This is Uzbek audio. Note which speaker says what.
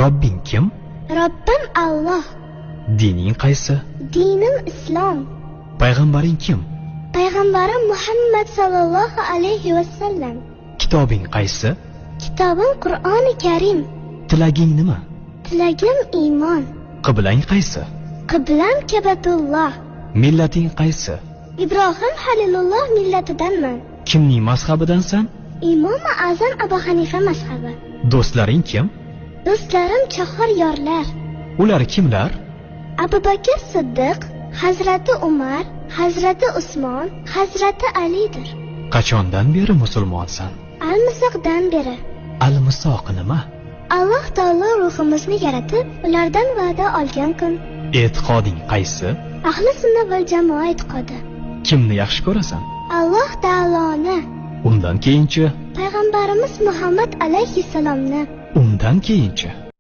Speaker 1: Robbing kim?
Speaker 2: Robbim Alloh.
Speaker 1: Dining qaysi?
Speaker 2: Dinim Islom.
Speaker 1: Payg'ambaring kim?
Speaker 2: Payg'ambarim Muhammad sallallohu alayhi vasallam.
Speaker 1: Kitobing qaysi?
Speaker 2: Kitobim Qur'oni Karim.
Speaker 1: Tilaging nima?
Speaker 2: Tilagim iymon.
Speaker 1: Qiblang qaysi?
Speaker 2: Qiblam Kabatulloh.
Speaker 1: Millating qaysi?
Speaker 2: Ibrohim Halilulloh millatidanman.
Speaker 1: Kimning mazhabidansan?
Speaker 2: Imom Azam Abu Hanifa mazhabi.
Speaker 1: Do'stlaring kim?
Speaker 2: Do'stlarim chahor yorlar.
Speaker 1: Ular kimlar?
Speaker 2: Abu Bakr Siddiq, Hazrati Umar, Hazrati Usmon, Hazrati Alidir.
Speaker 1: Qachondan beri musulmonsan?
Speaker 2: Al-Misoqdan beri.
Speaker 1: Al-Misoq nima?
Speaker 2: Alloh taolo ruhimizni yaratib, ulardan va'da olgan kun.
Speaker 1: E'tiqoding qaysi?
Speaker 2: Ahli sunna val jamoa e'tiqodi.
Speaker 1: Kimni yaxshi ko'rasan?
Speaker 2: Alloh taoloni.
Speaker 1: Undan keyinchi?
Speaker 2: Payg'ambarimiz Muhammad alayhissalomni.
Speaker 1: Undan keyinchi?